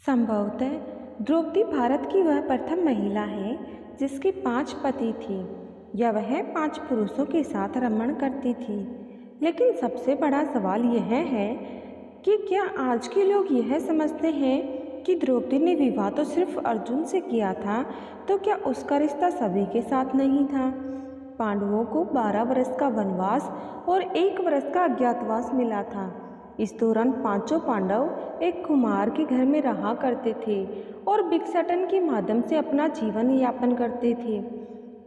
संभवतः द्रौपदी भारत की वह प्रथम महिला है जिसके 5 पति थे या वह 5 पुरुषों के साथ रमण करती थी। लेकिन सबसे बड़ा सवाल यह है कि क्या आज के लोग यह समझते हैं कि द्रौपदी ने विवाह तो सिर्फ अर्जुन से किया था, तो क्या उसका रिश्ता सभी के साथ नहीं था? पांडवों को 12 वर्ष का वनवास और 1 वर्ष का अज्ञातवास मिला था। इस दौरान 5 पांडव एक कुम्हार के घर में रहा करते थे और भिक्षाटन के माध्यम से अपना जीवन यापन करते थे।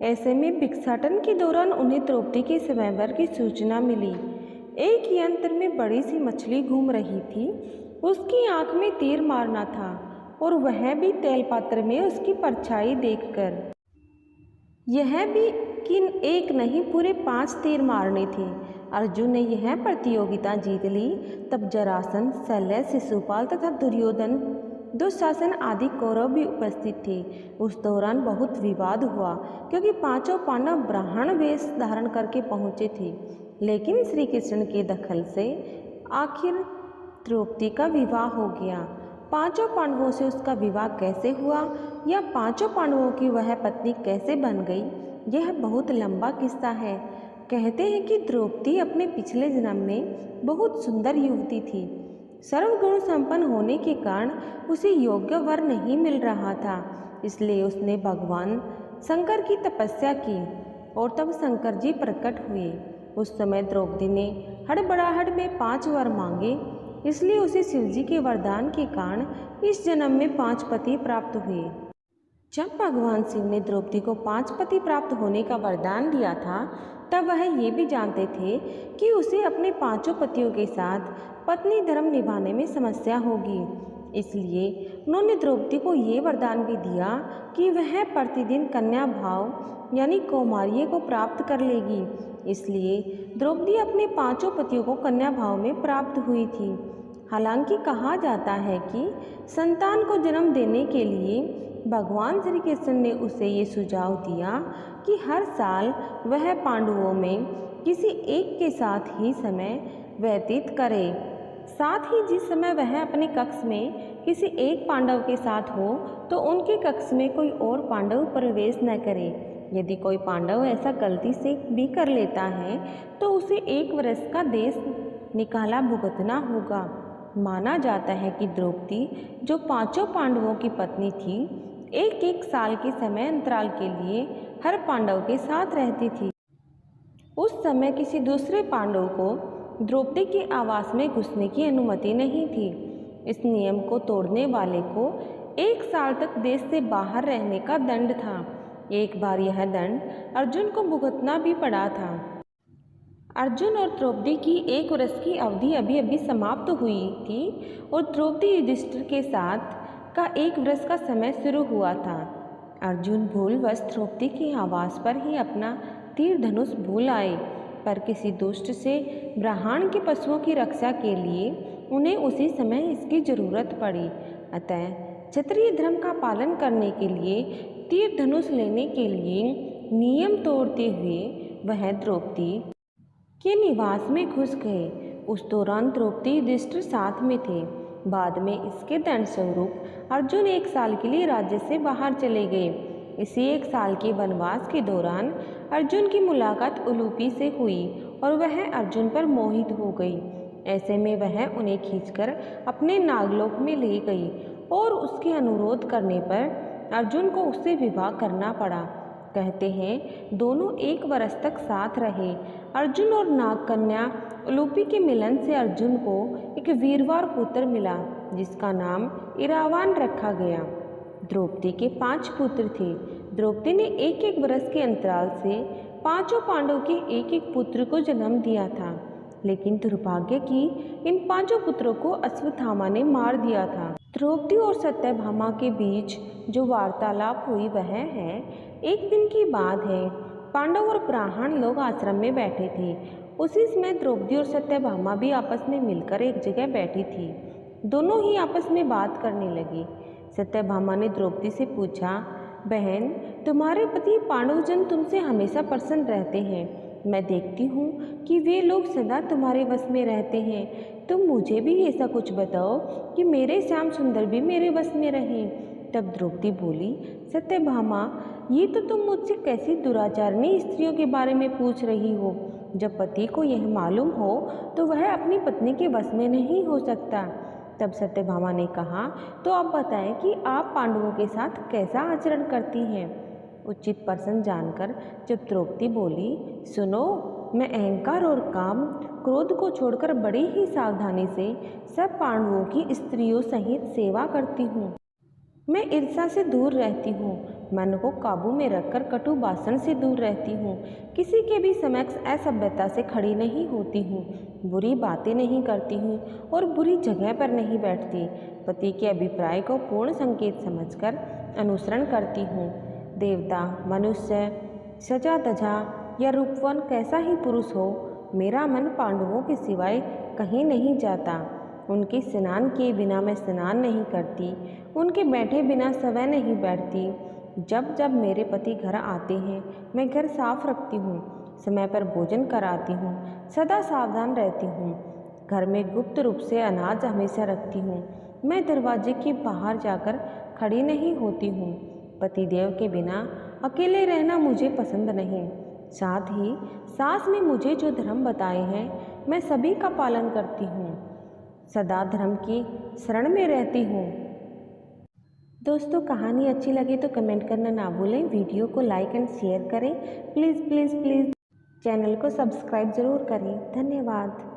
ऐसे में भिक्षाटन के दौरान उन्हें द्रौपदी के स्वयंवर की सूचना मिली। एक यंत्र में बड़ी सी मछली घूम रही थी, उसकी आंख में तीर मारना था और वह भी तेल पात्र में उसकी परछाई देखकर। यह भी कि एक नहीं पूरे 5 तीर मारने थे। अर्जुन ने यह प्रतियोगिता जीत ली तब जरासंध, शल्य, शिशुपाल तथा दुर्योधन, दुशासन आदि कौरव भी उपस्थित थे। उस दौरान बहुत विवाद हुआ क्योंकि 5 पांडव ब्राह्मण वेश धारण करके पहुँचे थे। लेकिन श्री कृष्ण के दखल से आखिर द्रौपदी का विवाह हो गया। 5 पांडवों से उसका विवाह कैसे हुआ या 5 पांडवों की वह पत्नी कैसे बन गई, यह बहुत लंबा किस्सा है। कहते हैं कि द्रौपदी अपने पिछले जन्म में बहुत सुंदर युवती थी। सर्वगुण संपन्न होने के कारण उसे योग्य वर नहीं मिल रहा था, इसलिए उसने भगवान शंकर की तपस्या की और तब शंकर जी प्रकट हुए। उस समय द्रौपदी ने हड़बड़ाहट में 5 वर मांगे, इसलिए उसे शिवजी के वरदान के कारण इस जन्म में 5 पति प्राप्त हुए। जब भगवान शिव ने द्रौपदी को 5 पति प्राप्त होने का वरदान दिया था, तब वह ये भी जानते थे कि उसे अपने 5 पतियों के साथ पत्नी धर्म निभाने में समस्या होगी। इसलिए उन्होंने द्रौपदी को ये वरदान भी दिया कि वह प्रतिदिन कन्या भाव यानी कौमार्य को प्राप्त कर लेगी। इसलिए द्रौपदी अपने 5 पतियों को कन्या भाव में प्राप्त हुई थी। हालांकि कहा जाता है कि संतान को जन्म देने के लिए भगवान श्री कृष्ण ने उसे ये सुझाव दिया कि हर साल वह पांडवों में किसी एक के साथ ही समय व्यतीत करे। साथ ही जिस समय वह अपने कक्ष में किसी एक पांडव के साथ हो तो उनके कक्ष में कोई और पांडव प्रवेश न करे। यदि कोई पांडव ऐसा गलती से भी कर लेता है तो उसे 1 वर्ष का देश निकाला भुगतना होगा। माना जाता है कि द्रौपदी जो 5 पांडवों की पत्नी थी, 1 साल के समय अंतराल के लिए हर पांडव के साथ रहती थी। उस समय किसी दूसरे पांडव को द्रौपदी के आवास में घुसने की अनुमति नहीं थी। इस नियम को तोड़ने वाले को 1 साल तक देश से बाहर रहने का दंड था। एक बार यह दंड अर्जुन को भुगतना भी पड़ा था। अर्जुन और द्रौपदी की 1 वर्ष की अवधि अभी अभी समाप्त हुई थी और द्रौपदी युधिष्ठिर के साथ का 1 वर्ष का समय शुरू हुआ था। अर्जुन भूलवश द्रौपदी के आवास पर ही अपना तीर धनुष भूल आए, पर किसी दुष्ट से ब्राह्मण के पशुओं की रक्षा के लिए उन्हें उसी समय इसकी जरूरत पड़ी। अतः क्षत्रिय धर्म का पालन करने के लिए तीर धनुष लेने के लिए नियम तोड़ते हुए वह द्रौपदी के निवास में घुस गए। उस दौरान द्रौपदी युधिष्ठिर साथ में थे। बाद में इसके दंड स्वरूप अर्जुन 1 साल के लिए राज्य से बाहर चले गए। इसी 1 साल के वनवास के दौरान अर्जुन की मुलाकात उलूपी से हुई और वह अर्जुन पर मोहित हो गई। ऐसे में वह उन्हें खींचकर अपने नागलोक में ले गई और उसके अनुरोध करने पर अर्जुन को उससे विवाह करना पड़ा। कहते हैं दोनों 1 वर्ष तक साथ रहे। अर्जुन और नागकन्या उलूपी के मिलन से अर्जुन को एक वीरवार पुत्र मिला जिसका नाम इरावान रखा गया। द्रौपदी के 5 पुत्र थे। द्रौपदी ने 1 वर्ष के अंतराल से 5 पांडव के 1 पुत्र को जन्म दिया था, लेकिन दुर्भाग्य की इन 5 पुत्रों को अश्वत्थामा ने मार दिया था। द्रौपदी और सत्यभामा के बीच जो वार्तालाप हुई वह है, एक दिन की बात है। पांडव और ब्राह्मण लोग आश्रम में बैठे थे। उसी समय द्रौपदी और सत्यभामा भी आपस में मिलकर एक जगह बैठी थी। दोनों ही आपस में बात करने लगी। सत्यभामा ने द्रौपदी से पूछा, बहन, तुम्हारे पति पांडवजन तुमसे हमेशा प्रसन्न रहते हैं, मैं देखती हूँ कि वे लोग सदा तुम्हारे वश में रहते हैं। तुम मुझे भी ऐसा कुछ बताओ कि मेरे श्याम सुंदर भी मेरे वश में रहें। तब द्रौपदी बोली, सत्यभामा, ये तो तुम मुझसे कैसी दुराचारणी स्त्रियों के बारे में पूछ रही हो। जब पति को यह मालूम हो तो वह अपनी पत्नी के वश में नहीं हो सकता। तब सत्यभामा ने कहा, तो आप बताएं कि आप पांडवों के साथ कैसा आचरण करती हैं। उचित प्रश्न जानकर जब द्रौपदी बोली, सुनो, मैं अहंकार और काम क्रोध को छोड़कर बड़ी ही सावधानी से सब पांडवों की स्त्रियों सहित सेवा करती हूँ। मैं ईर्ष्या से दूर रहती हूँ, मन को काबू में रखकर कटु भाषण से दूर रहती हूँ, किसी के भी समक्ष असभ्यता से खड़ी नहीं होती हूँ, बुरी बातें नहीं करती हूँ और बुरी जगह पर नहीं बैठती। पति के अभिप्राय को पूर्ण संकेत समझकर अनुसरण करती हूँ। देवता, मनुष्य, सजा धजा या रूपवान कैसा ही पुरुष हो, मेरा मन पांडवों के सिवाय कहीं नहीं जाता। उनके स्नान किए बिना मैं स्नान नहीं करती, उनके बैठे बिना समय नहीं बैठती। जब जब मेरे पति घर आते हैं मैं घर साफ रखती हूँ, समय पर भोजन कराती हूँ, सदा सावधान रहती हूँ। घर में गुप्त रूप से अनाज हमेशा रखती हूँ। मैं दरवाजे के बाहर जाकर खड़ी नहीं होती हूँ। पतिदेव के बिना अकेले रहना मुझे पसंद नहीं। साथ ही सास ने मुझे जो धर्म बताए हैं मैं सभी का पालन करती हूँ। सदा धर्म की शरण में रहती हूँ। दोस्तों, कहानी अच्छी लगे तो कमेंट करना ना भूलें, वीडियो को लाइक एंड शेयर करें। प्लीज़ प्लीज़ प्लीज़ चैनल को सब्सक्राइब ज़रूर करें। धन्यवाद।